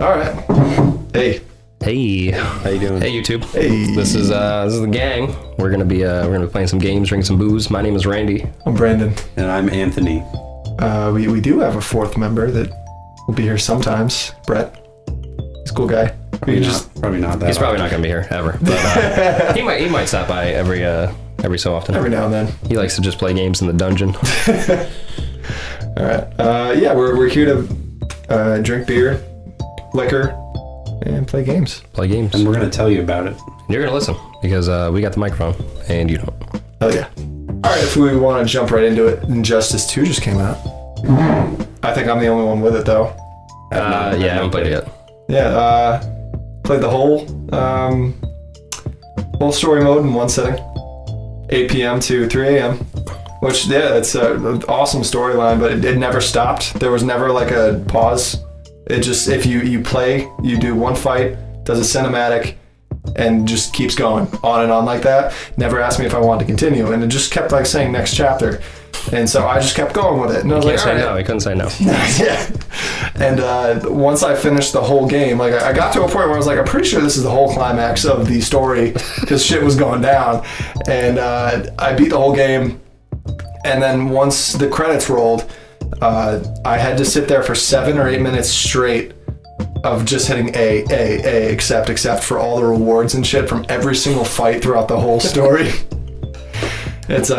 All right. Hey. Hey, How you doing? hey YouTube. Hey. This is the gang. We're gonna be playing some games, drinking some booze. My name is Randy. I'm Brandon. And I'm Anthony. We do have a fourth member that will be here sometimes. Brett. He's a cool guy. Probably not that. He's probably not gonna be here ever. But, he might stop by every so often. Every now and then. He likes to just play games in the dungeon. All right. Yeah, we're here to drink beer, liquor, and play games. Play games. And we're going to tell you about it. You're gonna listen because we got the microphone and you don't. Oh yeah. All right. If we want to jump right into it, Injustice 2 just came out. I think I'm the only one with it though. Yeah, I haven't played it yet. Yeah. Played the whole story mode in one sitting, 8 p.m. to 3 a.m. Which, yeah, it's an awesome storyline, but it never stopped. There was never like a pause. It just, if you play, you do one fight, does a cinematic, and just keeps going on and on like that. Never asked me if I wanted to continue, and it just kept like saying next chapter. And so I just kept going with it. And I was You like, can't say all right. no. He couldn't say no. Yeah. And once I finished the whole game, like I got to a point where I was like, I'm pretty sure this is the whole climax of the story because shit was going down. And I beat the whole game. And then once the credits rolled, I had to sit there for 7 or 8 minutes straight of just hitting A, accept for all the rewards and shit from every single fight throughout the whole story. It's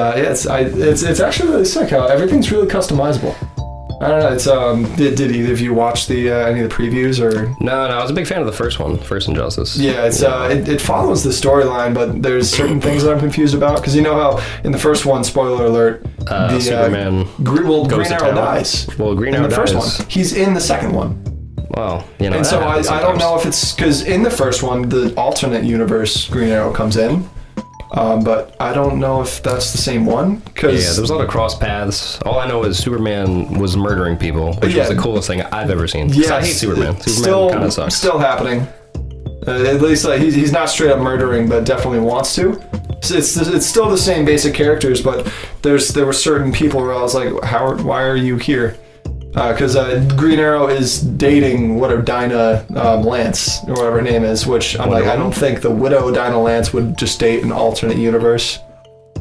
actually really sick how everything's really customizable. I don't know. It's did either of you watch the any of the previews or? No, I was a big fan of the first one, first Injustice. Yeah, it's it follows the storyline, but there's certain things that I'm confused about because you know how in the first one, spoiler alert, the Superman Green goes to Arrow town. dies. Well, Green In Arrow the first dies. one, he's in the second one. Well, you know, And that so happens I don't sometimes. know if it's because in the first one, the alternate universe Green Arrow comes in, but I don't know if that's the same one. Yeah, there was a lot of cross paths. All I know is Superman was murdering people, which Yeah. was the coolest thing I've ever seen. 'Cause I hate Superman. Superman still kind of sucks. Still happening. At least he's not straight up murdering, but definitely wants to. So it's still the same basic characters, but there were certain people where I was like, why are you here? Because Green Arrow is dating Dinah Lance or whatever her name is, which I'm like, I don't think the widow Dinah Lance would just date an alternate universe.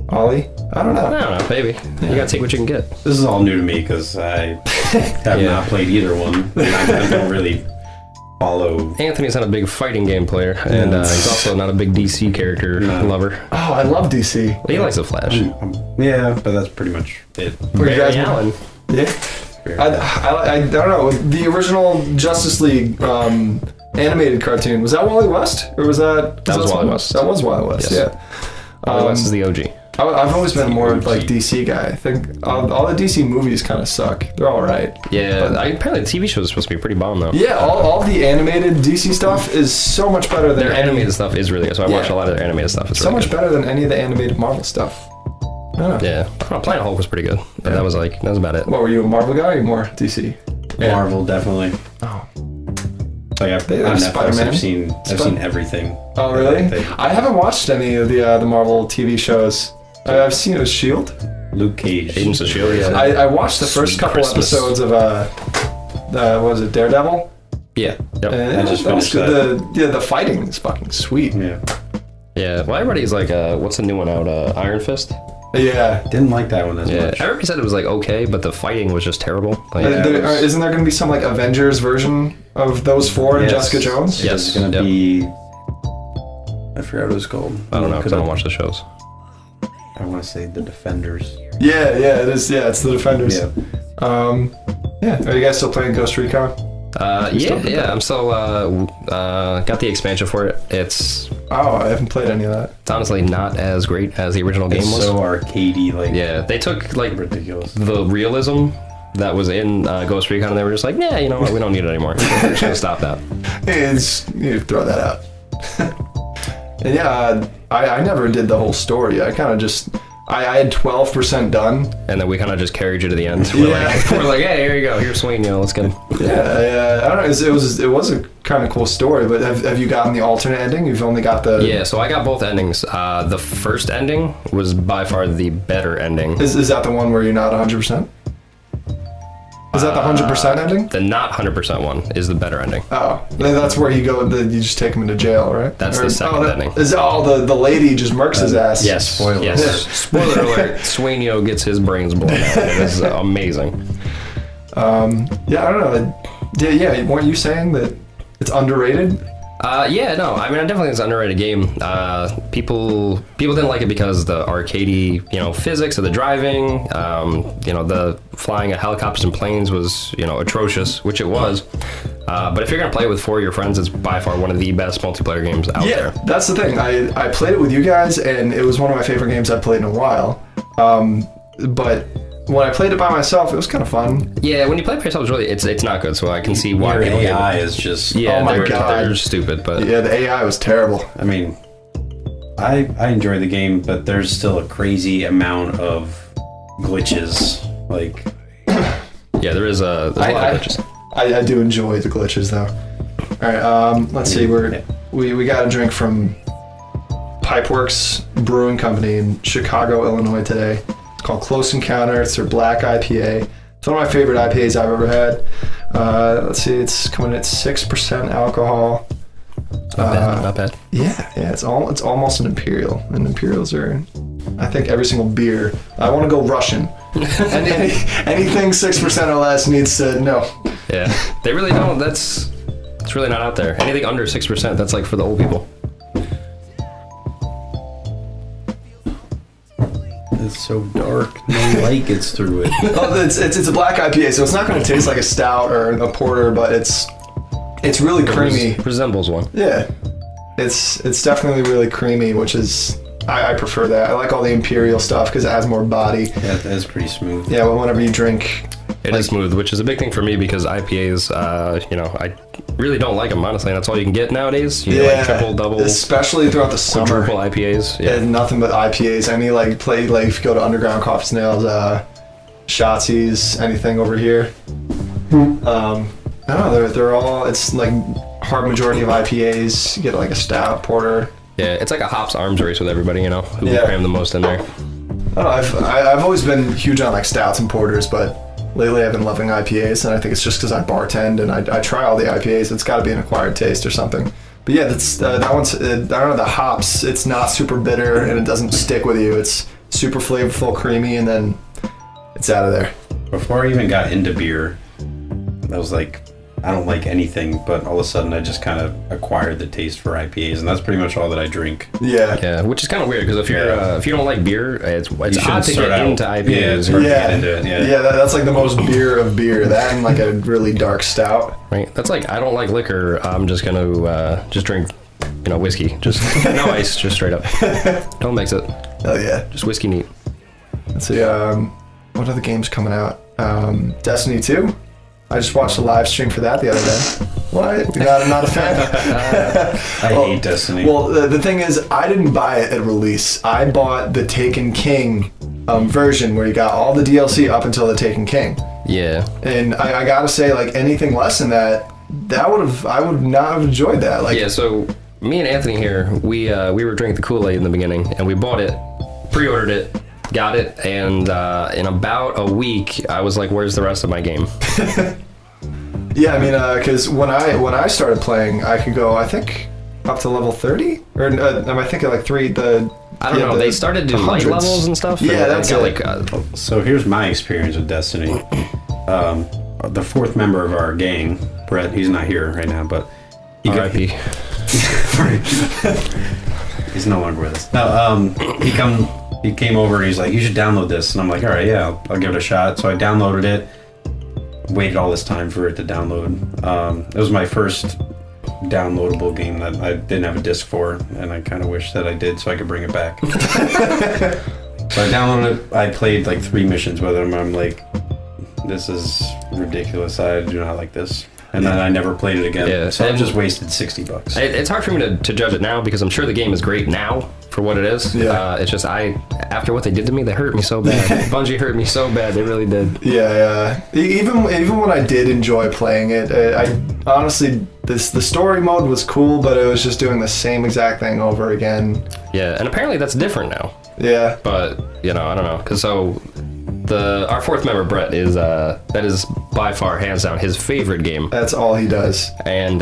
Ollie? I don't know. I don't know, maybe. You gotta take what you can get. This is all new to me because I have Yeah. not played either one. I don't really follow. Anthony's not a big fighting game player, and he's also not a big DC character lover. Oh, I love DC. But he likes the Flash. Yeah, but that's pretty much it. Were you guys- Barry Allen. Yeah. I don't know. The original Justice League animated cartoon, was that Wally West? Or was that... That was Wally West. That was Wally West, Yes. yeah. Wally West is the OG. I've always been more like DC guy. I think all the DC movies kind of suck. They're all right. Yeah, apparently the TV show is supposed to be pretty bomb, though. Yeah, all the animated DC stuff is so much better than Their animated stuff is really good, so I watched a lot of their animated stuff. It's so really much better than any of the animated Marvel stuff. I don't know. Yeah, Planet Hulk was pretty good, but that was about it. What, were you a Marvel guy or more DC? Marvel, definitely. Oh. Like on Netflix, Spider-Man? I've seen everything. Oh, really? Everything. I haven't watched any of the Marvel TV shows. I've seen S.H.I.E.L.D. Luke Cage. Agents of S.H.I.E.L.D., yeah. I watched the first Sweet couple Christmas. episodes of what was it, Daredevil? Yeah. Yep. And I just that was finished good. The fighting is fucking sweet. Yeah. Yeah, well, everybody's like, what's the new one out? Iron Fist? Yeah. Didn't like that one as Yeah, much. everybody said it was like okay, but the fighting was just terrible. Like, Isn't there going to be some like Avengers version of those four and Yes. Jessica Jones? Yeah. It's gonna be. I forgot what it was called. I don't know because I don't watch the shows. I want to say the Defenders. Yeah, it is. Yeah, it's the Defenders. Yeah. Yeah. Are you guys still playing Ghost Recon? Yeah, I'm still got the expansion for it. It's Oh, I haven't played any of that. honestly not as great as the original game It's was. so arcadey, like Yeah, they took like ridiculous. the realism that was in Ghost Recon, and they were just like, yeah, you know what, we don't need it anymore. We're just gonna stop that. You throw that out. And yeah, I never did the whole story. I kind of just I had 12% done. And then we kind of just carried you to the end. Yeah. We're like, hey, here you go. Here's Swain, let's get him. Yeah, I don't know. It was a kind of cool story, but have you gotten the alternate ending? You've only got the... Yeah, so I got both endings. The first ending was by far the better ending. Is that the one where you're not 100%? Is that the 100% ending? The not 100% one is the better ending. Oh, that's where you go. You just take him into jail, right? That's the second ending. The lady just murks his ass. Yes. Spoiler Yes. alert. Spoiler alert. Sueño gets his brains blown out. It is amazing. Yeah, I don't know. Yeah, weren't you saying that it's underrated? Yeah, no, I mean, I definitely think it's an underrated game. People didn't like it because the arcadey, physics of the driving, the flying of helicopters and planes was, atrocious, which it was. But if you're gonna play it with 4 of your friends, it's by far one of the best multiplayer games out Yeah, there. that's the thing. I played it with you guys, and it was one of my favorite games I've played in a while. But when I played it by myself, it was kind of fun. Yeah, when you play by yourself, it's not good. So I can see why Your people get it. AI is just. Yeah, Oh my they're God. stupid, but Yeah, the AI was terrible. I mean, I enjoy the game, but there's still a crazy amount of glitches. Like, yeah, there's a lot of glitches. I do enjoy the glitches though. All right, let's see. We got a drink from Pipeworks Brewing Company in Chicago, Illinois today. It's called Close Encounter. It's their black IPA. It's one of my favorite IPAs I've ever had. Let's see. It's coming at 6% alcohol. Not bad. Yeah, it's almost an imperial, and imperials are, I think, every single beer. I want to go Russian, and anything 6% or less needs to no. Yeah, they really don't. It's really not out there. Anything under 6%, that's like for the old people. it's so dark. No light gets through it. Oh, it's a black IPA, so it's not going to taste like a stout or a porter, but it's really creamy. Resembles one. Yeah, it's definitely really creamy, which is I prefer that. I like all the imperial stuff because it has more body. Yeah, that's pretty smooth. Yeah, whenever you drink. It is smooth, which is a big thing for me because IPAs, I really don't like them, honestly. And that's all you can get nowadays. You get like triple, double, especially throughout the summer. quadruple IPAs. Yeah. And nothing but IPAs. Any if you go to Underground Coffee Snails, Shotsies, anything over here. I don't know. They're all. It's like hard majority of IPAs. You get like a stout, porter. Yeah, it's like a hops arms race with everybody. Who can cram the most in there. I don't know, I've always been huge on like stouts and porters, but lately I've been loving IPAs, and I think it's just because I bartend and I try all the IPAs. It's got to be an acquired taste or something. But yeah, that one's, I don't know, the hops, it's not super bitter and it doesn't stick with you. It's super flavorful, creamy, and then it's out of there. Before I even got into beer, I was like, I don't like anything, but all of a sudden I just kind of acquired the taste for IPAs, and that's pretty much all that I drink. Yeah. Yeah, which is kind of weird because if you don't like beer, it's odd to start get out- into Yeah, IPAs. it's hard to get into it. Yeah. That's like the most beer of beer. That and like a really dark stout. Right? That's like I don't like liquor. I'm just gonna just drink, whiskey. Just no ice, just straight up. Don't mix it. Oh yeah. Just whiskey neat. Let's see. What are the games coming out? Destiny 2. I just watched a live stream for that the other day. What? Not a fan. I hate Destiny. Well, the thing is, I didn't buy it at release. I bought the Taken King version where you got all the DLC up until the Taken King. Yeah. And I gotta say, like anything less than that, I would not have enjoyed that. Like, Yeah, so me and Anthony here, we were drinking the Kool-Aid in the beginning, and we bought it, pre-ordered it, got it, and in about a week, I was like, "Where's the rest of my game?" yeah, I mean, because when I started playing, I could go, I think, up to level 30, or am I thinking like I don't know. They started to do light hundreds. levels and stuff. Yeah, and that's got it. So here's my experience with Destiny. The fourth member of our gang, Brett, he's not here right now, but R.I.P. he's no longer with us. No, he came over and he's like, you should download this, and I'm like, all right, yeah, I'll give it a shot. So I downloaded it. Waited all this time for it to download. It was my first downloadable game that I didn't have a disc for, and I kind of wish that I did so I could bring it back. So I downloaded it. I played like 3 missions with him. I'm like, this is ridiculous. I do not like this. And then I never played it again. Yeah, So I and- just wasted $60. It's hard for me to judge it now because I'm sure the game is great now for what it is. Yeah. It's just after what they did to me, they hurt me so bad. Bungie hurt me so bad. They really did. Yeah. Even when I did enjoy playing it, I honestly, the story mode was cool, but it was just doing the same exact thing over again. Yeah, and apparently that's different now. Yeah. But I don't know. Because our fourth member Brett is that is by far hands down his favorite game, That's all he does. and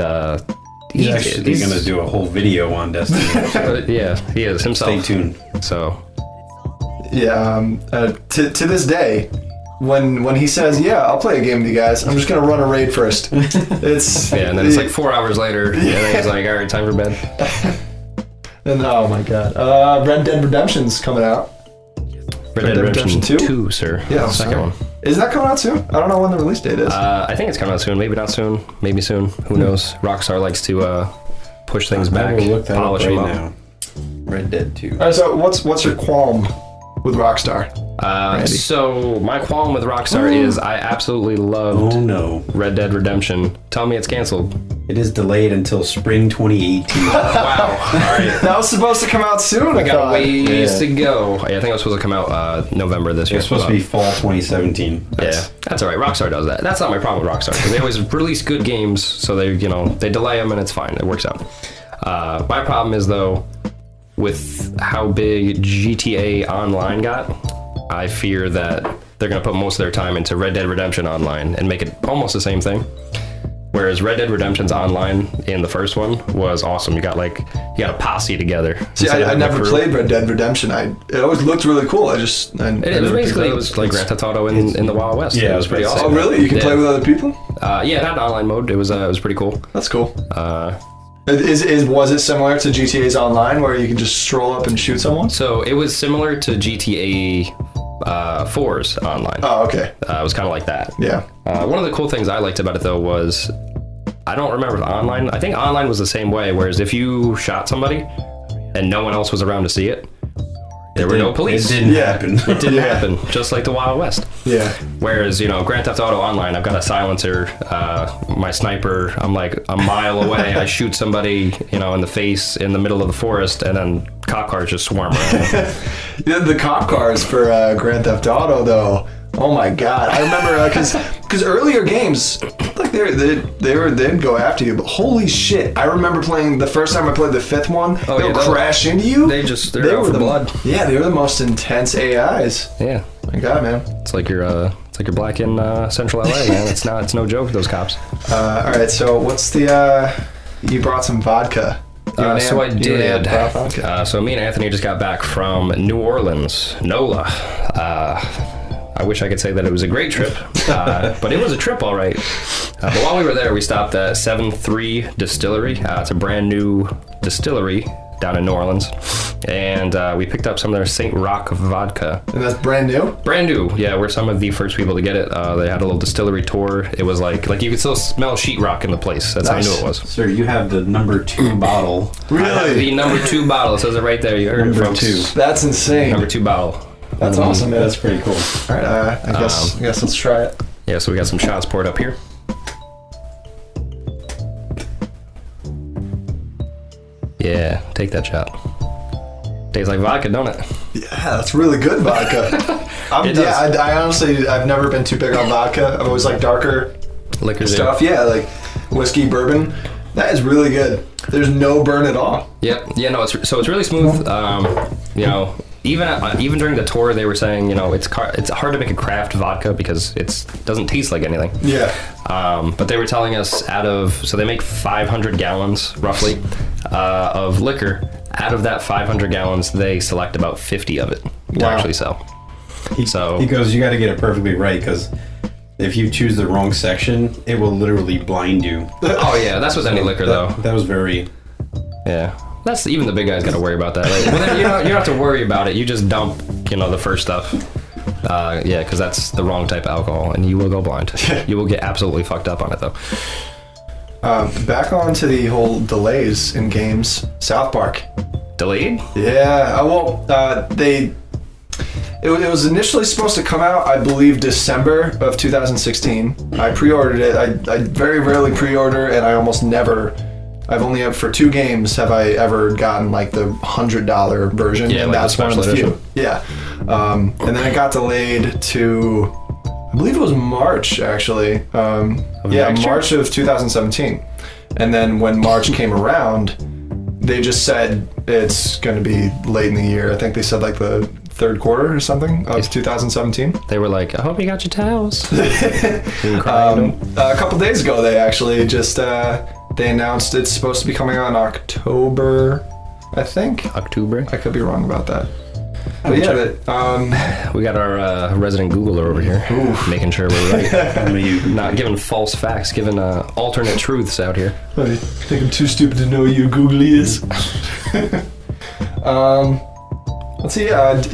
He's actually going to do a whole video on Destiny. yeah, he is himself. Stay tuned. So Yeah. To this day, when he says, "Yeah, I'll play a game with you guys," I'm just gonna run a raid first. It's yeah, and then it's like 4 hours later, and then he's like, "All right, time for bed." And oh my god, Red Dead Redemption's coming out. Red Dead Redemption 2, sir. Yeah, second sorry. one. Is that coming out soon? I don't know when the release date is. I think it's coming out soon. Maybe not soon. Maybe soon. Who knows? Rockstar likes to push things back, I will look that up polish right them up. now. Red Dead 2. All right, so what's your qualm with Rockstar? Randy? So my qualm with Rockstar is I absolutely loved Oh no. Red Dead Redemption. Tell me it's canceled. It is delayed until spring 2018. Wow. All right. That was supposed to come out soon. We got thought. ways Yeah. to go. Yeah, I think it was supposed to come out November this year. It's supposed to be fall 2017. Yeah, that's all right. Rockstar does that. That's not my problem with Rockstar. 'Cause they always release good games, so they delay them and it's fine. It works out. My problem is though, with how big GTA Online got, I fear that they're gonna put most of their time into Red Dead Redemption Online and make it almost the same thing. Whereas Red Dead Redemption's online in the first one was awesome. You got a posse together. See, instead of I having a never crew. played Red Dead Redemption. It always looked really cool. I It was basically like Grand Theft Auto in the Wild West. Yeah, it was pretty I was awesome. Oh, really? You can Yeah. play with other people? Yeah, it had an online mode. It was pretty cool. That's cool. Uh, Was it similar to GTA's Online, where you can just stroll up and shoot someone? So it was similar to GTA 4's online. Oh, okay. It was kind of like that. Yeah. One of the cool things I liked about it though was, I don't remember if online. I think online was the same way. Whereas if you shot somebody and no one else was around to see it, there were no police. It didn't Yeah. happen. It didn't Yeah. happen. Just like the Wild West. Yeah. Whereas, Grand Theft Auto Online, I've got a silencer, my sniper, I'm like a mile away, I shoot somebody, in the face in the middle of the forest, and then cop cars just swarm around. Yeah, the cop cars for Grand Theft Auto, though. Oh my god! I remember because earlier games, like they'd go after you, but holy shit! I remember playing the first time I played the fifth one. Oh, they'll yeah, they'll- crash into you. they're out for the blood. Yeah, they were the most intense AIs. Yeah. My god, man. It's like you're black in Central LA, man. It's no joke, those cops. All right, so what's the? You brought some vodka. You and So I Ann- you and Ann did. brought vodka. So me and Anthony just got back from New Orleans, NOLA. I wish I could say that it was a great trip, but it was a trip, all right. But while we were there, we stopped at 7-3 Distillery. It's a brand new distillery down in New Orleans, and we picked up some of their St. Rock vodka. And that's brand new. Brand new, yeah. We're some of the first people to get it. They had a little distillery tour. It was like you could still smell sheetrock in the place. That's Nice. how I knew it was. Sir, you have the number 2 bottle. The Really? number 2 bottle. It says it right there. You heard it, Number folks. 2. That's insane. Number 2 bottle. That's awesome, man. That's pretty cool. All right, I guess let's try it. Yeah, so we got some shots poured up here. Yeah, take that shot. Tastes like vodka, don't it? Yeah, that's really good vodka. It does. I honestly, I've never been too big on vodka. I've always liked darker Liquor stuff. Yeah, like whiskey, bourbon. That is really good. There's no burn at all. Yep. Yeah, no, it's really smooth. Even during the tour, they were saying, it's hard to make a craft vodka because it doesn't taste like anything. Yeah. But they were telling us so they make 500 gallons roughly of liquor. Out of that 500 gallons, they select about 50 of it to Wow. actually sell. He goes, you got to get it perfectly right because if you choose the wrong section, it will literally blind you. Oh yeah, that's with any liquor though. That was very. Yeah, that's even the big guys got to worry about that. Right? Well, then you don't have to worry about it. You just dump, the first stuff. Yeah, because that's the wrong type of alcohol, and you will go blind. You will get absolutely fucked up on it though. Back on to the whole delays in games. South Park. Delayed? Yeah. It was initially supposed to come out, I believe, December of 2016. I pre-ordered it. I very rarely pre-order, and I almost never. I've only for 2 games have I ever gotten like the $100 version, Yeah, and like that's the one of the special few. Yeah. And then it got delayed to, I believe it was March actually. Yeah, next year? March of 2017. And then when March came around, they just said it's going to be late in the year. I think they said like the third quarter or something of 2017. They were like, I hope you got your towels. You crying, A couple days ago, they actually just they announced it's supposed to be coming out in October, I think. October. I could be wrong about that. But yeah, We got our resident Googler over here, making sure we're right. Not giving false facts, giving alternate truths out here. I think I'm too stupid to know who your Googly is. Let's see.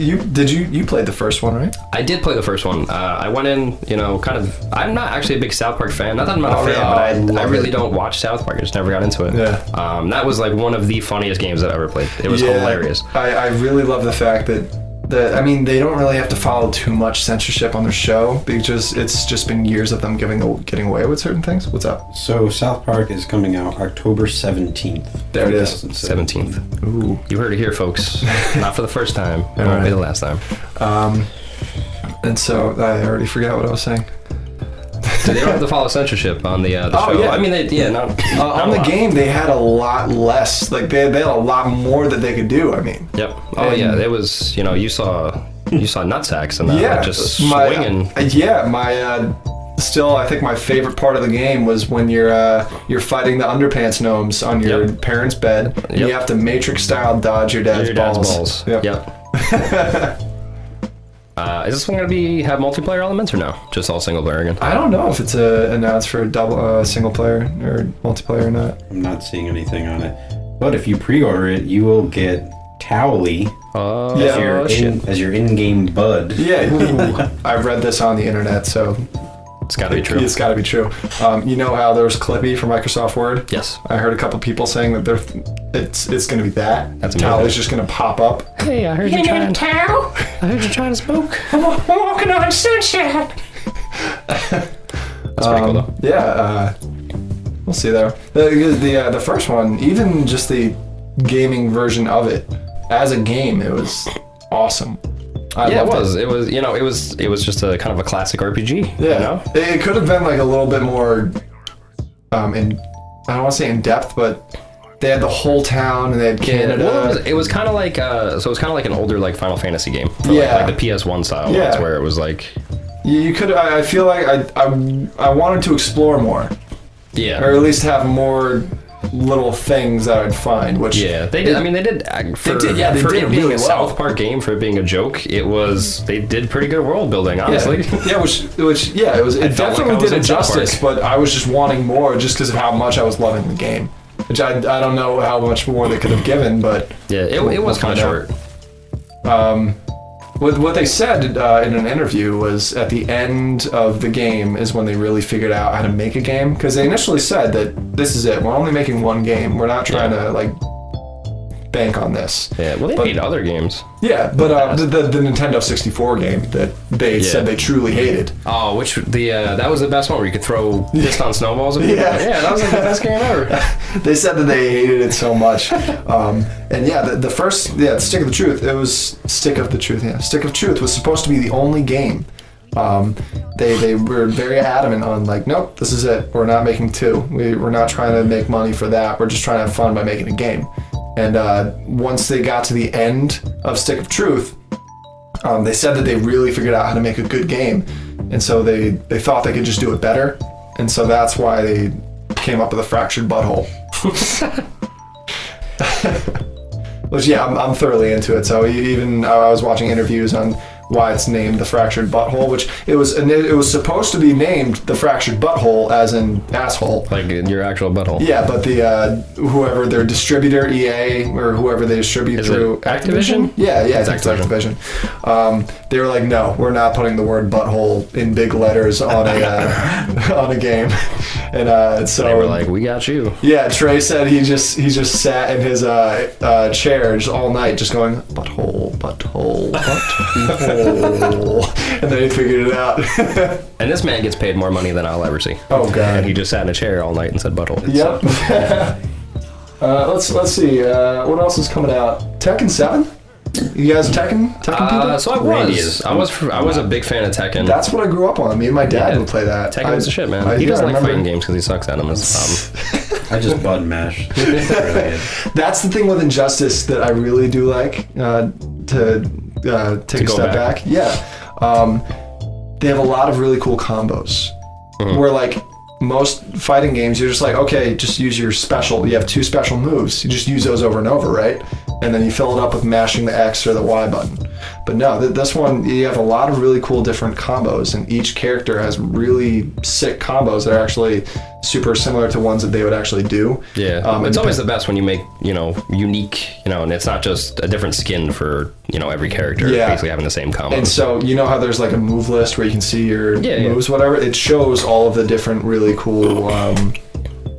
You played the first one, right? I did play the first one. I went in, kind of. I'm not actually a big South Park fan. Not that I'm not a fan, but I really don't watch South Park. I just never got into it. Yeah. That was like one of the funniest games I've ever played. It was hilarious. I really love the fact that I mean, they don't really have to follow too much censorship on their show because it's just been years of them getting away with certain things. What's up? So South Park is coming out October 17th. There it is. 17th. Ooh. You heard it here, folks. Not for the first time. It won't be the last time. And so I already forgot what I was saying. So they don't have to follow censorship on the show. Yeah. I mean, on the game, they had a lot less. Like they had a lot more that they could do. I mean. Yep. Oh yeah, it was. You saw nutsacks and that yeah, just swinging. Still, I think my favorite part of the game was when you're fighting the underpants gnomes on your parents' bed. And you have to Matrix style dodge your dad's balls. Yep. Is this one going to have multiplayer elements or no? Just all single player again? I don't know if it's announced for double single player or multiplayer or not. I'm not seeing anything on it. But if you pre-order it, you will get Towley as your in-game bud. Yeah, I've read this on the internet, so it's got to be true. It's got to be true. You know how there was Clippy from Microsoft Word? Yes. I heard a couple people saying that it's going to be that. That's Towel amazing. is just going to pop up. Hey, I heard you trying. Towel? I heard you trying to smoke. I'm walking on sunshine. That's pretty cool though. Yeah, we'll see there. The first one, even just the gaming version of it as a game, it was awesome. It was. It was just a kind of a classic RPG. Yeah, it could have been like a little bit more, I don't want to say in depth, but they had the whole town and they had Canada. Well, it was kind of like it was kind of like an older like Final Fantasy game. For like the PS1 style. Yeah. Ones where it was like. You could. I feel like I wanted to explore more. Yeah. Or at least have more little things that I'd find. Which they did. I mean, they did. For did it being really a South Park game, for it being a joke, they did pretty good world building. Honestly. Yeah. It definitely did it justice. But I was just wanting more, just because of how much I was loving the game. Which I don't know how much more they could have given, but yeah, it was kind of short. What they said in an interview was at the end of the game is when they really figured out how to make a game, because they initially said that this is it. We're only making one game. We're not trying to like bank on this. Yeah, well, they made other games. Yeah, but the Nintendo 64 game that they said they truly hated. Oh, which that was the best one where you could throw piston snowballs at people. Yeah, that was like the best game ever. They said that they hated it so much. And the first, Stick of the Truth, it was Stick of the Truth, Stick of Truth was supposed to be the only game. They were very adamant on like, nope, this is it. We're not making two. We're not trying to make money for that. We're just trying to have fun by making a game. And once they got to the end of Stick of Truth, they said that they really figured out how to make a good game. And so they thought they could just do it better. And so that's why they came up with a Fractured Butthole. Which, I'm thoroughly into it. So even I was watching interviews on why it's named the Fractured Butthole, which it was supposed to be named the Fractured Butthole, as in asshole. Like your actual butthole. Yeah, but the whoever their distributor, EA, or whoever they distribute through Activision? Yeah, it's Activision. They were like, no, we're not putting the word butthole in big letters on a on a game. And so they were like, we got you. Yeah, Trey said he just sat in his chair just all night, just going butthole, butthole, butthole. And then he figured it out. And this man gets paid more money than I'll ever see. Oh god! And he just sat in a chair all night and said butthole. Yep. Let's see. What else is coming out? Tekken 7. You guys Tekken people? So I was a big fan of Tekken. That's what I grew up on. Me and my dad would play that. Tekken was the shit, man. He doesn't like fighting games because he sucks at them. That's the problem. I just bud mash. Really That's the thing with Injustice that I really do like. take a go step back. Yeah. They have a lot of really cool combos. Where like most fighting games, you're just like, okay, just use your special. You have 2 special moves. You just use those over and over, right? And then you fill it up with mashing the X or the Y button. But no, this one, you have a lot of really cool different combos, and each character has really sick combos that are actually super similar to ones that they would actually do. Yeah, it's always the best when you make, unique, and it's not just a different skin for, every character basically having the same combo. And so, you know how there's like a move list where you can see your moves, whatever? It shows all of the different really cool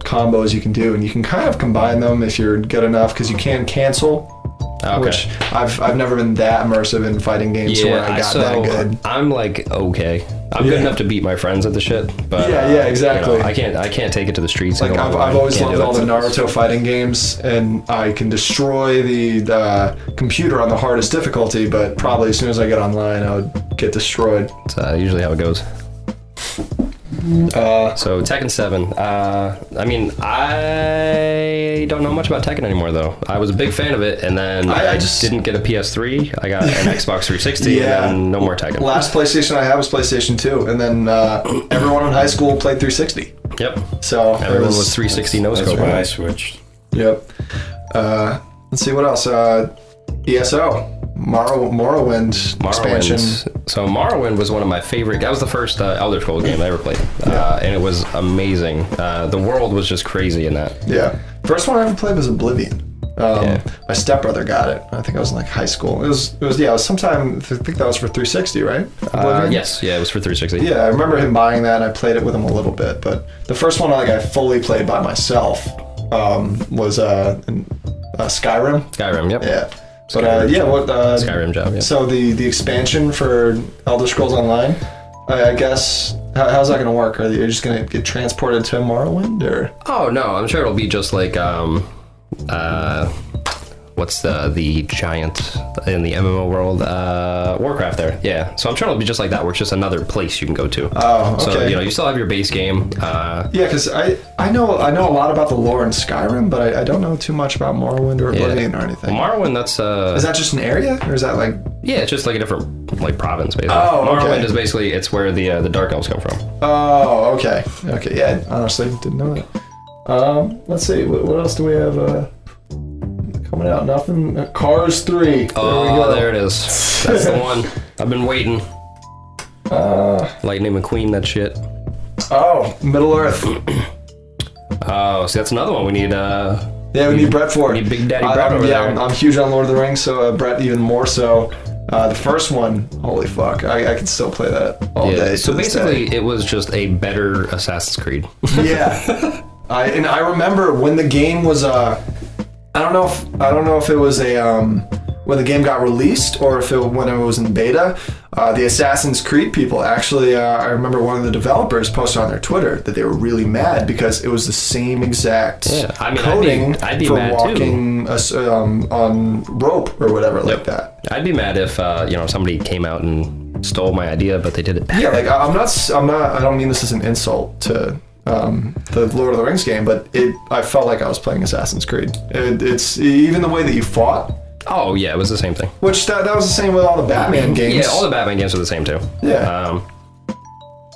combos you can do, and you can kind of combine them if you're good enough, because you can cancel. Which I've never been that immersive in fighting games where I got that good. I'm like, okay, I'm good enough to beat my friends at the shit, but exactly. I can't take it to the streets. Like I've always loved all the Naruto fighting games, and I can destroy the computer on the hardest difficulty, but probably as soon as I get online, I would get destroyed. That's usually how it goes. So Tekken 7. I don't know much about Tekken anymore, though. I was a big fan of it, and then I just didn't get a PS3. I got an Xbox 360, and then no more Tekken. Last PlayStation I had was PlayStation 2, and then everyone in high school played 360. Yep. So everyone was 360 no scope. That's why I switched. Yep. Let's see what else. ESO. Morrowind expansion. So Morrowind was one of my favorite. That was the first Elder Scrolls game I ever played, and it was amazing. The world was just crazy in that. Yeah. First one I ever played was Oblivion. My stepbrother got it. I think I was in like high school. It was sometime. I think that was for 360, right? Yes. Yeah, it was for 360. Yeah, I remember him buying that, and I played it with him a little bit. But the first one I fully played by myself was Skyrim. Skyrim. Yep. Yeah. But Skyrim job. Yeah. So the expansion for Elder Scrolls Online, I guess, how's that gonna work? Are you just gonna get transported to Morrowind, or? Oh no, I'm sure it'll be just like what's the giant in the MMO world? Warcraft there. Yeah. So I'm sure it'll be just like that, where it's just another place you can go to. Oh, okay. So you still have your base game. Yeah, because I know a lot about the lore in Skyrim, but I don't know too much about Morrowind or Oblivion or anything. Well, Morrowind, that's is that just an area, or is that like? Yeah, it's just like a different province basically. Oh, okay. Morrowind is basically it's where the Dark Elves come from. Oh, okay. Okay, yeah. Honestly, didn't know that. Let's see. What else do we have? Coming out, nothing. Cars 3. There we go. There it is. That's the one. I've been waiting. Lightning McQueen, that shit. Oh, Middle Earth. Oh, see, that's another one we need. We need Brett for. We need Big Daddy Brett over there. I'm huge on Lord of the Rings, so Brett even more so. The first one, holy fuck, I can still play that all day. So basically, it was just a better Assassin's Creed. Yeah, I remember when the game was I don't know if it was when the game got released or if when it was in beta. The Assassin's Creed people actually, I remember one of the developers posted on their Twitter that they were really mad because it was the same exact coding I'd be for mad walking on rope or whatever like that. I'd be mad if somebody came out and stole my idea, but they did it better. Yeah, like I'm not. I don't mean this as an insult to the Lord of the Rings game, but I felt like I was playing Assassin's Creed. It's even the way that you fought. Oh yeah, it was the same thing. Which that was the same with all the Batman games. Yeah, all the Batman games were the same too. Yeah.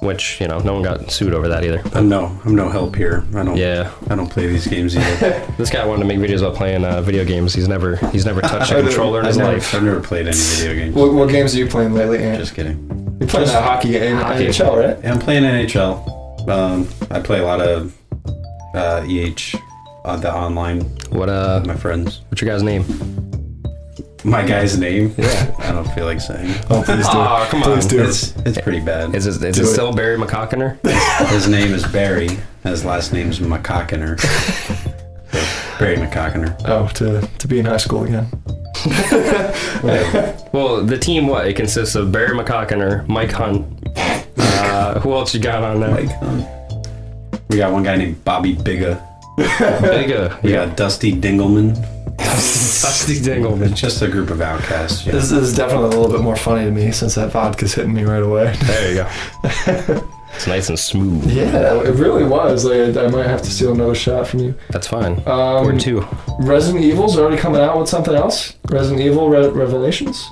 Which no one got sued over that either. I'm no help here. I don't play these games either. This guy wanted to make videos about playing video games. He's never touched a controller in his life. I've never played any video games. What games are you playing lately, Ant? Just kidding. You're playing that hockey game, NHL, right? Yeah, I'm playing NHL. I play a lot of EH the online. What my friends? What's your guy's name? My guy's name? Yeah. I don't feel like saying. Oh, please do. Oh, come on. Please do. It's pretty bad. Is it still Barry McCockiner? His name is Barry. His last name's McCockiner. So, Barry McCockiner. Oh, to be in high school again. Well, the team, it consists of Barry McCockiner, Mike Hunt. Who else you got on there? Mike Hunt. We got one guy named Bobby Bigga. Bigga. We got Dusty Dingleman. Dusty Dingleman. It's just a group of outcasts. This is definitely a little bit more funny to me since that vodka's hitting me right away. There you go. It's nice and smooth. Yeah, it really was. Like, I might have to steal another shot from you. That's fine. Or 2. Resident Evil's already coming out with something else? Resident Evil Revelations?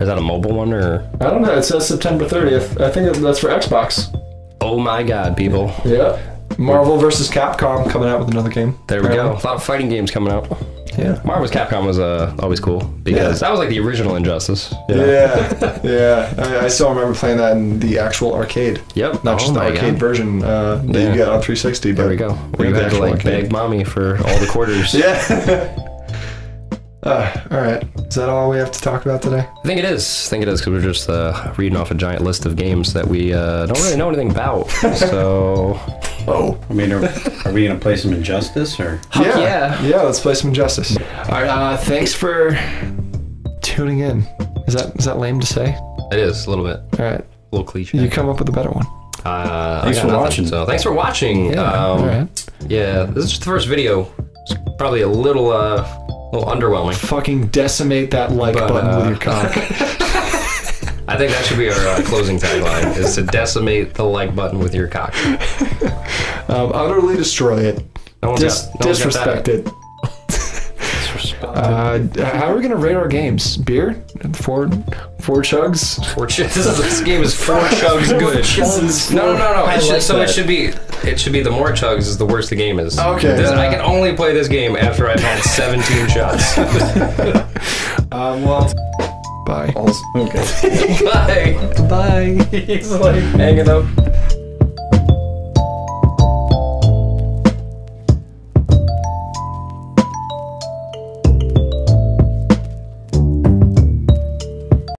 Is that a mobile one or? I don't know. It says September 30th. I think that's for Xbox. Oh my God, people! Yeah. Marvel vs. Capcom coming out with another game. There we go. A lot of fighting games coming out. Yeah. Marvel vs. Capcom was always cool because that was like the original Injustice. Yeah. I still remember playing that in the actual arcade. Yep. Not just the arcade version that you get on 360. There but we go. Where you the had to actual like beg mommy for all the quarters. Yeah. All right. Is that all we have to talk about today? I think it is. Because we're just reading off a giant list of games that we don't really know anything about. So. Oh. I mean, are we gonna play some Injustice or? Yeah. Yeah, let's play some Injustice. All right, thanks for tuning in. Is that lame to say? It is a little bit. All right. A little cliche. You come up with a better one. Thanks for watching. So thanks for watching. All right. Yeah, this is just the first video. It's probably a little underwhelming. Fucking decimate that like button with your cock. I think that should be our closing tagline: is to decimate the like button with your cock. Utterly destroy it. No one's got that. Disrespect it. How are we gonna rate our games? Beer? Four chugs? This game is 4 chugs good. No. It should be the more chugs is the worse the game is. Okay. I can only play this game after I've had 17 shots. Well, bye. Okay. Bye. Bye. He's like hanging up.